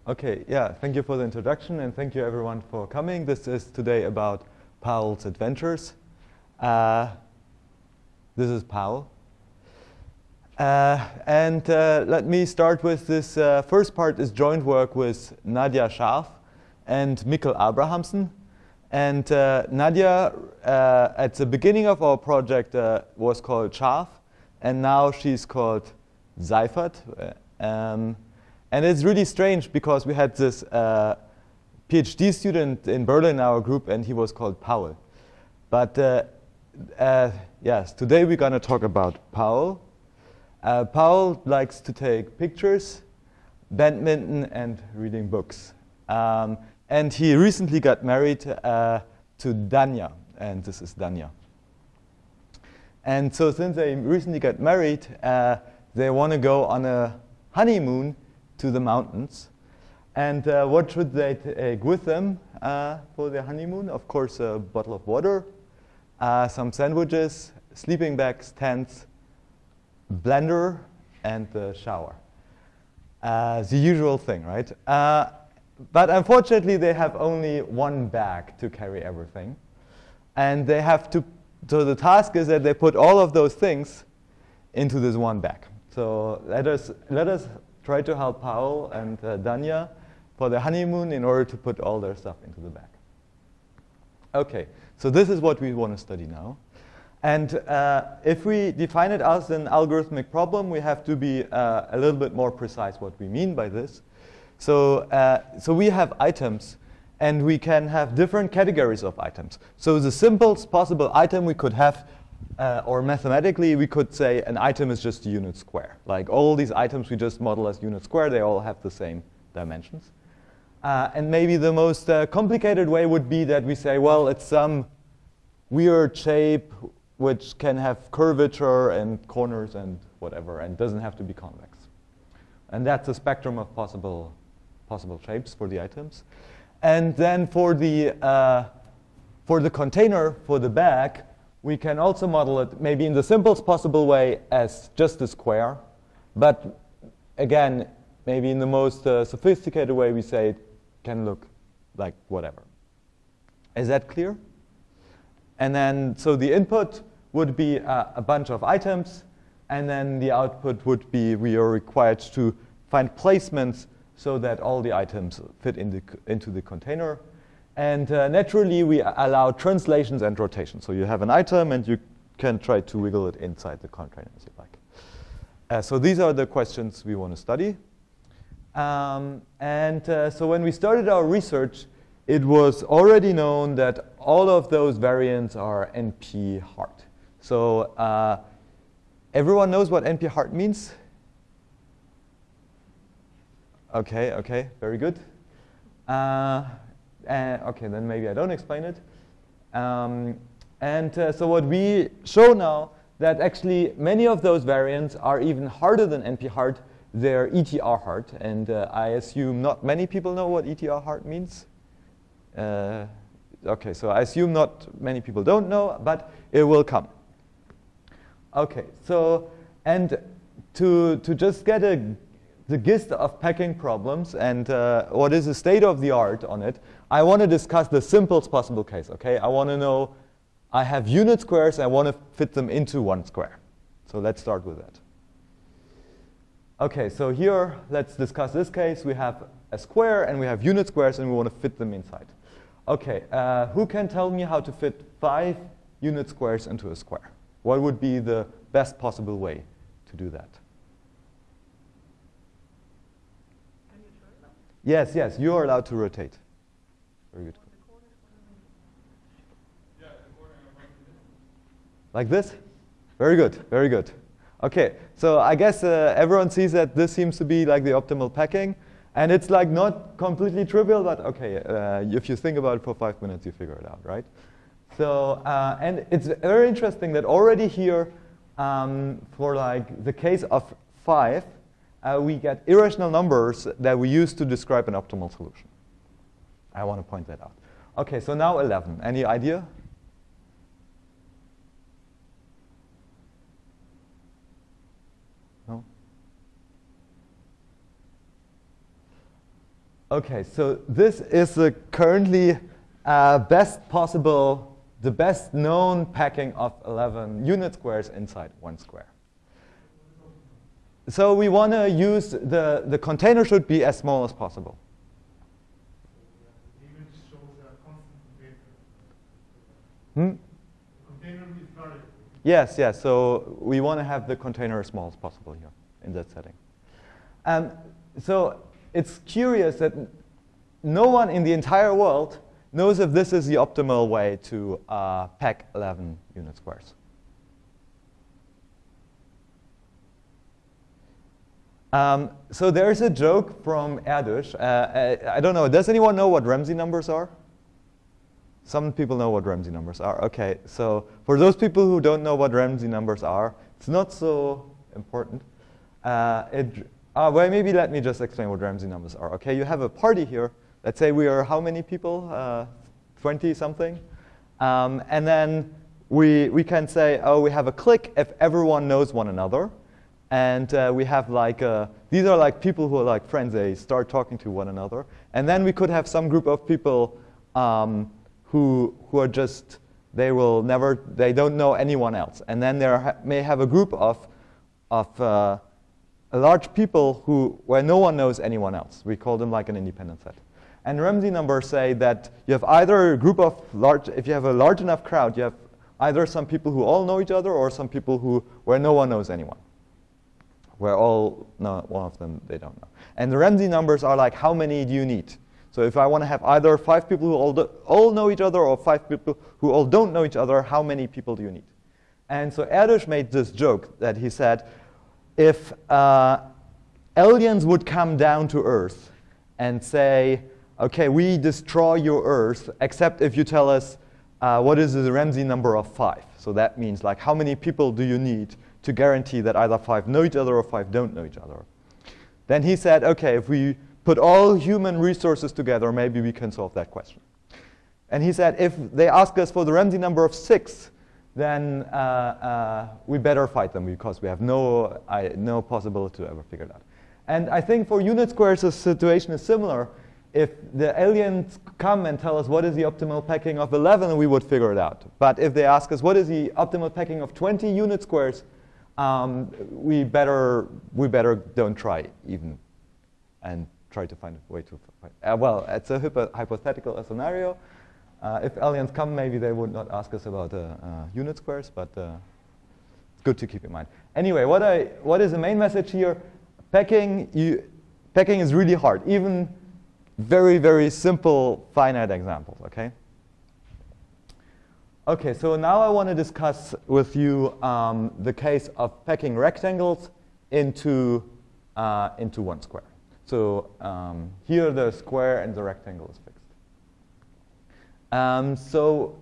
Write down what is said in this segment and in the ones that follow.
Okay, yeah, thank you for the introduction, and thank you everyone for coming. This is today about Paol's adventures. This is Paol. Let me start with this. First part is joint work with Nadia Scharf and Mikkel Abrahamsen. And Nadia, at the beginning of our project, was called Scharf, and now she's called Seifert. And it's really strange because we had this PhD student in Berlin in our group, and he was called Paol. But yes, today we're going to talk about Paol. Paol likes to take pictures, badminton, and reading books. And he recently got married to Danja, and this is Danja. And so since they recently got married, they want to go on a honeymoon to the mountains. And what should they take with them for their honeymoon? Of course, a bottle of water, some sandwiches, sleeping bags, tents, blender, and the shower. The usual thing, right? But unfortunately, they have only one bag to carry everything. And they have to, so the task is that they put all of those things into this one bag. So let us try to help Paol and Danja for their honeymoon in order to put all their stuff into the bag. Okay, so this is what we want to study now. And if we define it as an algorithmic problem, we have to be a little bit more precise what we mean by this. So we have items, and we can have different categories of items. So the simplest possible item we could have, or mathematically, we could say an item is just a unit square. Like all these items we just model as unit square, they all have the same dimensions. And maybe the most complicated way would be that we say, well, it's some weird shape which can have curvature and corners and whatever, and doesn't have to be convex. And that's a spectrum of possible shapes for the items. And then for the container, for the bag, we can also model it maybe in the simplest possible way as just a square. But again, maybe in the most sophisticated way, we say it can look like whatever. Is that clear? And then, so the input would be a bunch of items. And then the output would be we are required to find placements so that all the items fit into the container. And naturally, we allow translations and rotations. So you have an item, and you can try to wiggle it inside the container as you like. So these are the questions we want to study. So when we started our research, it was already known that all of those variants are NP-hard. So everyone knows what NP-hard means? Okay, very good. Okay, then maybe I don't explain it. So what we show now that actually many of those variants are even harder than NP-hard. They're ETR-hard. And I assume not many people know what ETR-hard means. Okay, so I assume not many people don't know, but it will come. Okay, so and to just get the gist of packing problems and what is the state of the art on it, I want to discuss the simplest possible case, okay? I want to know, I have unit squares, I want to fit them into one square. So let's start with that. Okay, so here, let's discuss this case. We have a square, and we have unit squares, and we want to fit them inside. Okay, who can tell me how to fit 5 unit squares into a square? What would be the best possible way to do that? Yes, you are allowed to rotate. Very good. Like this? Very good. Okay, so I guess everyone sees that this seems to be like the optimal packing. And it's like not completely trivial, but okay, if you think about it for 5 minutes, you figure it out, right? So, and it's very interesting that already here, for like the case of 5, we get irrational numbers that we use to describe an optimal solution. I want to point that out. Okay, so now 11. Any idea? No? Okay, so this is the currently the best known packing of 11 unit squares inside one square. So we want to use the container should be as small as possible. The image shows a constant Hmm? container. The container is variable. Yes, yes. So we want to have the container as small as possible here in that setting. So it's curious that no one in the entire world knows if this is the optimal way to pack 11 unit squares. So there's a joke from Erdős. I don't know, does anyone know what Ramsey numbers are? Some people know what Ramsey numbers are. Okay, so for those people who don't know what Ramsey numbers are, it's not so important. Well, maybe let me just explain what Ramsey numbers are. Okay, you have a party here. Let's say we are how many people? 20 something. And then we can say, oh, we have a clique if everyone knows one another. And we have like, these are like people who are like friends. They start talking to one another. And then we could have some group of people who are just, they don't know anyone else. And then there may have a group of a large people where no one knows anyone else. We call them like an independent set. And Ramsey numbers say that you have either a group of if you have a large enough crowd, you have either some people who all know each other or some people where no one knows anyone. Where one of them, they don't know. And the Ramsey numbers are like, how many do you need? So if I want to have either 5 people who all know each other or 5 people who all don't know each other, how many people do you need? And so Erdős made this joke that he said, if aliens would come down to Earth and say, okay, we destroy your Earth, except if you tell us what is the Ramsey number of 5. So that means like, how many people do you need to guarantee that either 5 know each other or 5 don't know each other? Then he said, okay, if we put all human resources together, maybe we can solve that question. And he said, if they ask us for the Ramsey number of 6, then we better fight them because we have no possibility to ever figure it out. And I think for unit squares, the situation is similar. If the aliens come and tell us what is the optimal packing of 11, we would figure it out. But if they ask us what is the optimal packing of 20 unit squares, we better don't try even and try to find a way to find. Well, it's a hypothetical scenario. If aliens come, maybe they would not ask us about unit squares, but it's good to keep in mind. Anyway, what is the main message here? Packing is really hard, even very, very simple finite examples, okay? Okay, so now I want to discuss with you the case of packing rectangles into one square. So here the square and the rectangle is fixed. So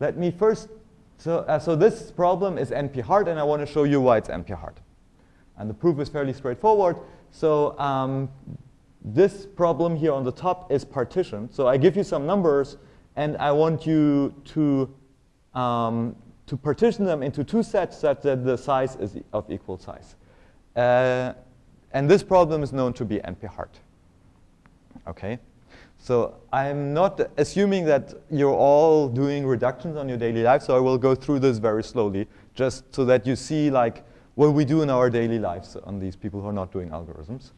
let me first, so this problem is NP-hard, and I want to show you why it's NP-hard. And the proof is fairly straightforward. So this problem here on the top is partitioned. So I give you some numbers, and I want you to partition them into 2 sets such that the size is of equal size. And this problem is known to be NP-hard. Okay? So I'm not assuming that you're all doing reductions on your daily life, so I will go through this very slowly, just so that you see like what we do in our daily lives on these people who are not doing algorithms.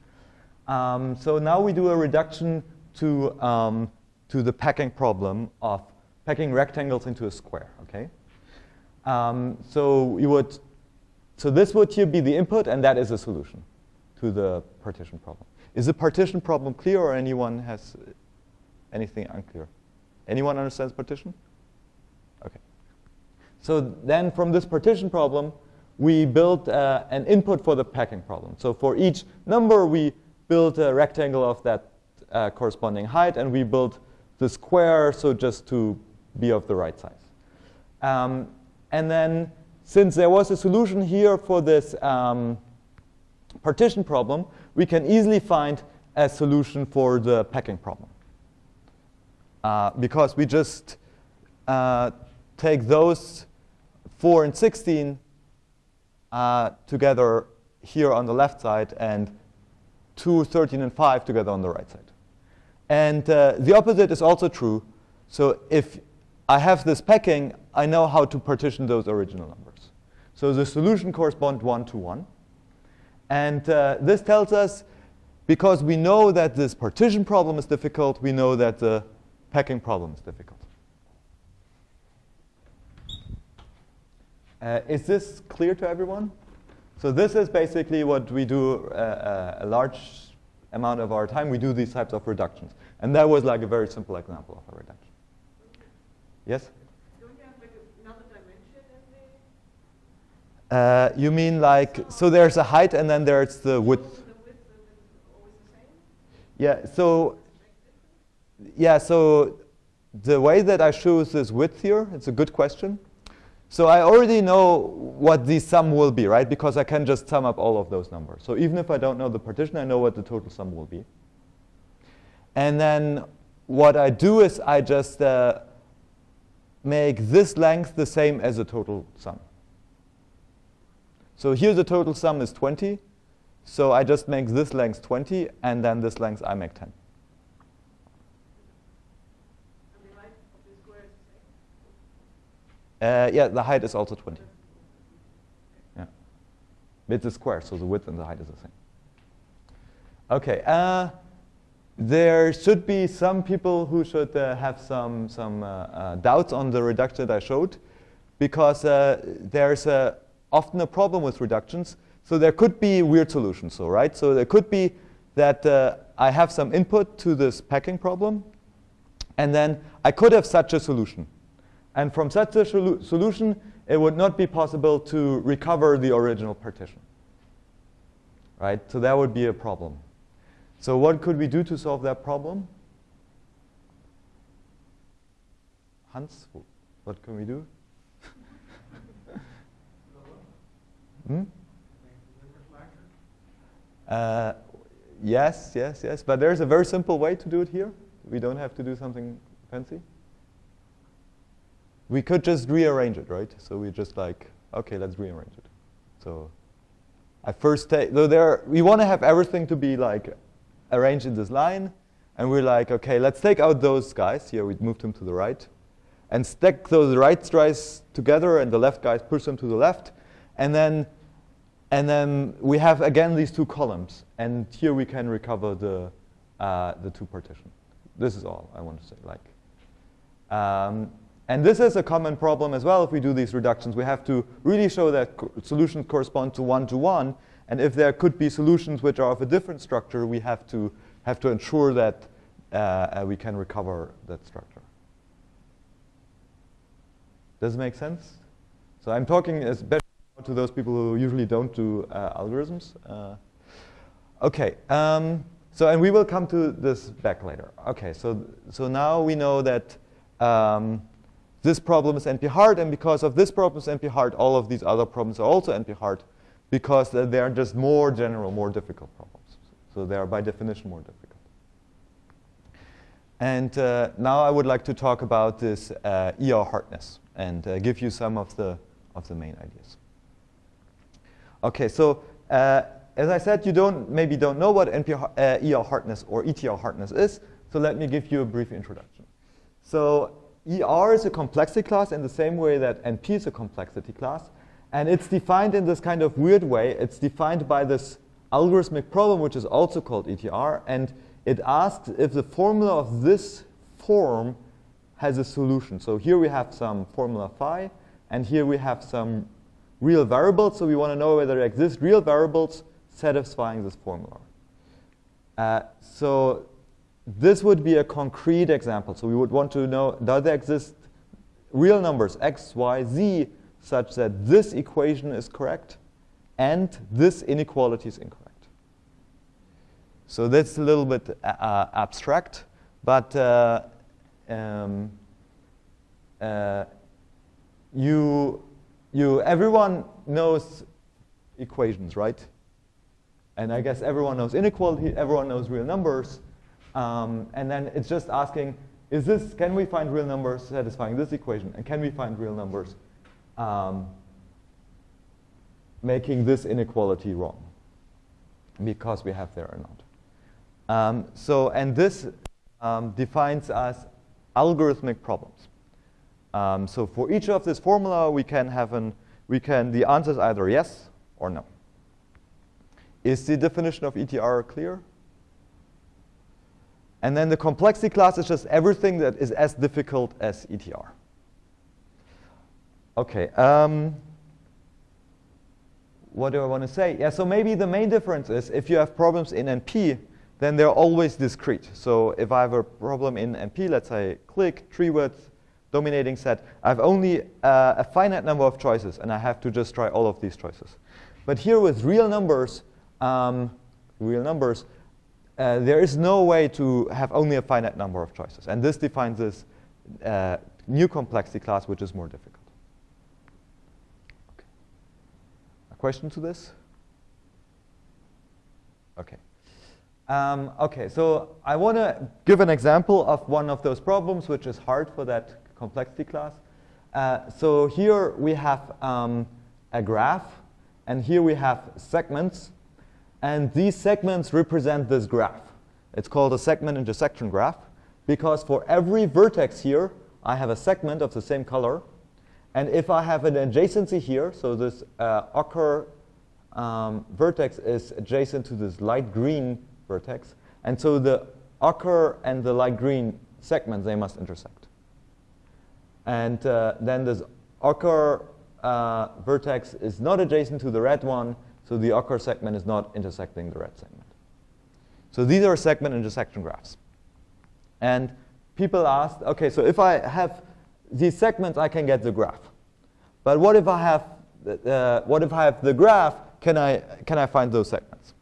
So now we do a reduction to the packing problem of packing rectangles into a square. Okay. So this would here be the input, and that is a solution to the partition problem. Is the partition problem clear, or anyone has anything unclear? Anyone understands partition? Okay. So then from this partition problem, we built an input for the packing problem. So for each number, we built a rectangle of that corresponding height, and we built the square, so just to be of the right size. And then since there was a solution here for this partition problem, we can easily find a solution for the packing problem. Because we just take those 4 and 16 together here on the left side, and 2, 13, and 5 together on the right side. And the opposite is also true. So if I have this packing, I know how to partition those original numbers. So the solution corresponds 1 to 1. And this tells us, because we know that this partition problem is difficult, we know that the packing problem is difficult. Is this clear to everyone? So this is basically what we do a large amount of our time. We do these types of reductions. And that was like a very simple example of a reduction. Yes? Don't you have like another dimension in the? You mean like, so there's a height and then there's the width. The width is always the same? Yeah, so the way that I choose this width here, it's a good question. So I already know what the sum will be, right? Because I can just sum up all of those numbers. So even if I don't know the partition, I know what the total sum will be. And then what I do is I just make this length the same as the total sum. So here the total sum is 20. So I just make this length 20, and then this length I make 10. And the height of the square is the same? Yeah, the height is also 20. Yeah. It's a square, so the width and the height is the same. OK. There should be some people who should have some doubts on the reduction that I showed, because there's often a problem with reductions. So there could be weird solutions, so, right? So there could be that I have some input to this packing problem, and then I could have such a solution. And from such a solution, it would not be possible to recover the original partition, right? So that would be a problem. So what could we do to solve that problem? Hans, what can we do? Yes. But there's a very simple way to do it here. We don't have to do something fancy. We could just rearrange it, right? So we just like, OK, let's rearrange it. So I first take, though we want to have everything to be like arranged in this line. And we're like, OK, let's take out those guys. Here, we moved them to the right. And stack those right guys together, and the left guys push them to the left. And then we have, again, these two columns. And here we can recover the two partitions. This is all I want to say. And this is a common problem as well. If we do these reductions, we have to really show that solutions correspond to 1 to 1. And if there could be solutions which are of a different structure, we have to ensure that we can recover that structure. Does it make sense? So I'm talking especially to those people who usually don't do algorithms. OK. So and we will come to this back later. OK. So now we know that this problem is NP-hard. And because of this problem is NP-hard, all of these other problems are also NP-hard, because they are just more general, more difficult problems. So they are by definition more difficult. And now I would like to talk about this ER hardness and give you some of the main ideas. OK, so as I said, you maybe don't know what ER hardness or ETR hardness is. So let me give you a brief introduction. So ER is a complexity class in the same way that NP is a complexity class. And it's defined in this kind of weird way. It's defined by this algorithmic problem, which is also called ETR. And it asks if the formula of this form has a solution. So here we have some formula phi. And here we have some real variables. So we want to know whether there exist real variables satisfying this formula. So this would be a concrete example. So we would want to know, does there exist real numbers, x, y, z, such that this equation is correct and this inequality is incorrect? So that's a little bit abstract. But everyone knows equations, right? And I guess everyone knows inequality, everyone knows real numbers. And then it's just asking, can we find real numbers satisfying this equation? And can we find real numbers making this inequality wrong? Because we have there or not. And this defines as algorithmic problems. So for each of this formula, we can have the answer is either yes or no. Is the definition of ETR clear? And then the complexity class is just everything that is as difficult as ETR. Okay. What do I want to say? Yeah, so maybe the main difference is if you have problems in NP, then they're always discrete. So if I have a problem in NP, let's say click, tree width, dominating set, I have only a finite number of choices, and I have to just try all of these choices. But here with real numbers, there is no way to have only a finite number of choices. And this defines this new complexity class, which is more difficult. Okay. A question to this? Okay. Okay, so I want to give an example of one of those problems, which is hard for that complexity class. So here we have a graph, and here we have segments. And these segments represent this graph. It's called a segment intersection graph, because for every vertex here, I have a segment of the same color. And if I have an adjacency here, so this ochre vertex is adjacent to this light green vertex. And so the ochre and the light green segments, they must intersect. And then this ochre vertex is not adjacent to the red one, so the ochre segment is not intersecting the red segment. So these are segment intersection graphs. And people asked, OK, so if I have these segments, I can get the graph. But what if I have the graph? Can I find those segments?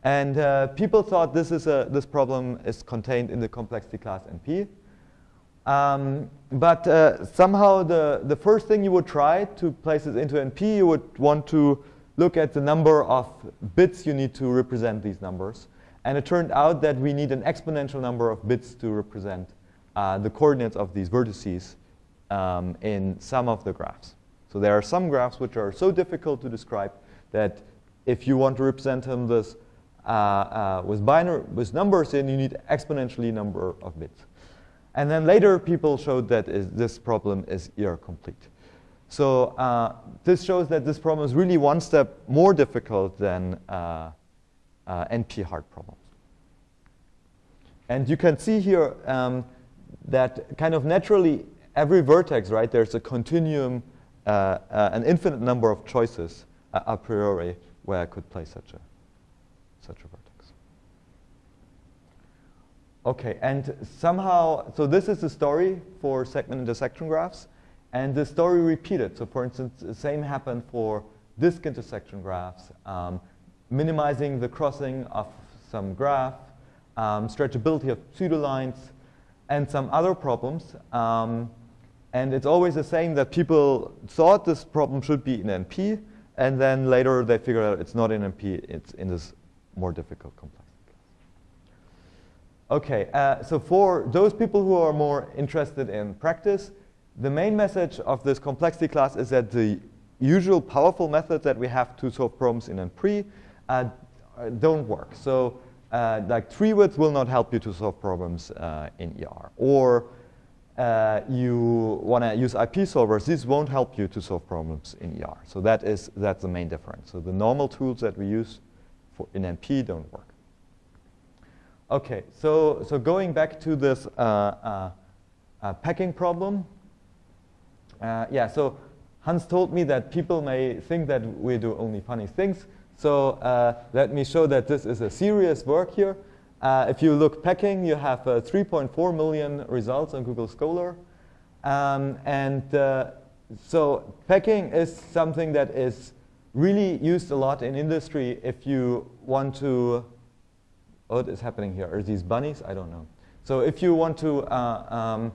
And people thought this problem is contained in the complexity class NP. But somehow the first thing you would try to place it into NP, you would want to look at the number of bits you need to represent these numbers. And it turned out that we need an exponential number of bits to represent the coordinates of these vertices in some of the graphs. So there are some graphs which are so difficult to describe that if you want to represent them with numbers, then you need exponentially number of bits. And then later, people showed that this problem is ER complete. So this shows that this problem is really one step more difficult than NP hard problems. And you can see here that kind of naturally, every vertex, right, there's a continuum, an infinite number of choices a priori where I could place such a vertex. OK, and somehow, so this is the story for segment intersection graphs. And the story repeated. So for instance, the same happened for disk intersection graphs, minimizing the crossing of some graph, stretchability of pseudolines, and some other problems. And it's always the same that people thought this problem should be in NP, and then later they figured out it's not in NP, it's in this more difficult complexity class. OK, so for those people who are more interested in practice, the main message of this complexity class is that the usual powerful methods that we have to solve problems in NP don't work. So like tree width will not help you to solve problems in ER. Or you want to use IP solvers, these won't help you to solve problems in ER. So that's the main difference. So the normal tools that we use in NP don't work. OK, so going back to this packing problem. Yeah, so Hans told me that people may think that we do only funny things. So let me show that this is a serious work here. If you look packing, you have 3.4 million results on Google Scholar. So packing is something that is really used a lot in industry if you want to, what is happening here? Are these bunnies? I don't know. So if you want to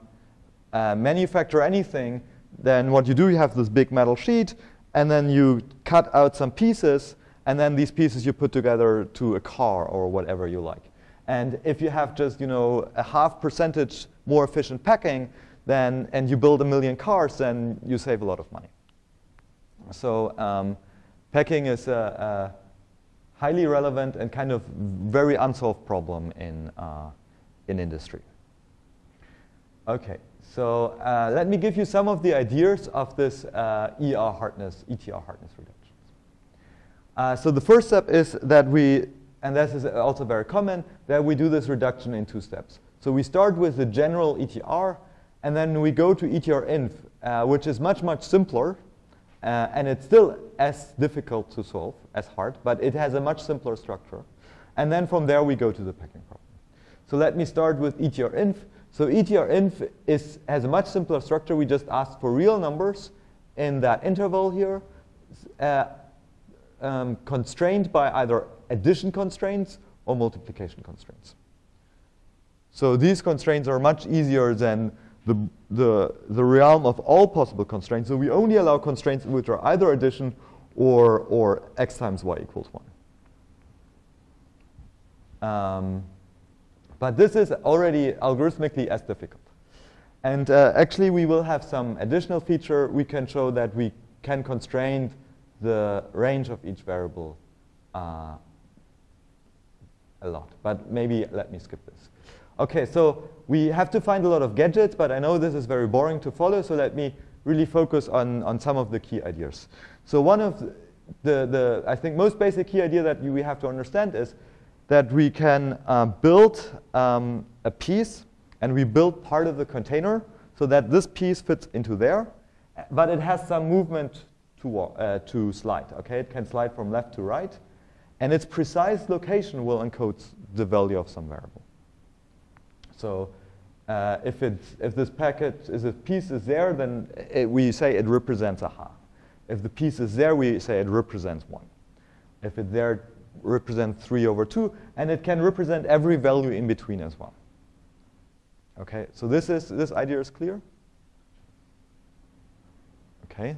manufacture anything, then what you do, you have this big metal sheet, and then you cut out some pieces, and then these pieces you put together to a car or whatever you like. And if you have just a 0.5% more efficient packing, then and you build 1 million cars, then you save a lot of money. So packing is a highly relevant and kind of very unsolved problem in in industry. Okay, so let me give you some of the ideas of this ETR hardness reductions. So the first step is that we, and this is also very common, that we do this reduction in 2 steps. So we start with the general ETR, and then we go to ETR-inf, which is much, much simpler, and it's still as difficult to solve, as hard, but it has a much simpler structure. And then from there, we go to the packing problem. So let me start with ETR-inf. So ETR-inf has a much simpler structure. We just ask for real numbers in that interval here, constrained by either addition constraints or multiplication constraints. So these constraints are much easier than the realm of all possible constraints. So we only allow constraints which are either addition or x times y equals 1. But this is already algorithmically as difficult. And actually, we will have some additional feature. We can show that we can constrain the range of each variable a lot. But maybe let me skip this. OK, so we have to find a lot of gadgets, but I know this is very boring to follow, so let me really focus on some of the key ideas. So one of the I think, most basic key idea that we have to understand is that we can build a piece, and we build part of the container so that this piece fits into there, but it has some movement to slide. Okay, it can slide from left to right, and its precise location will encode the value of some variable. So if this piece is there, then we say it represents a ha. If the piece is there, we say it represents 1. If it's there, represent 3/2, and it can represent every value in between as well. Okay, so this idea is clear. Okay,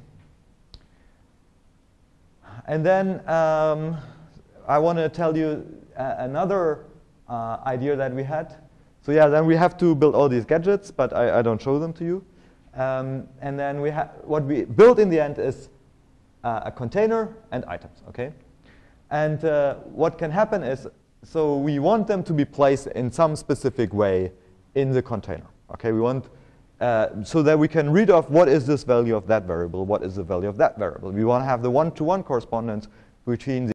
and then I want to tell you another idea that we had. So yeah, then we have to build all these gadgets, but I don't show them to you. And then what we build in the end is a container and items. Okay. And what can happen is, so we want them to be placed in some specific way in the container. Okay, we want so that we can read off what is this value of that variable, what is the value of that variable. We want to have the one-to-one correspondence between the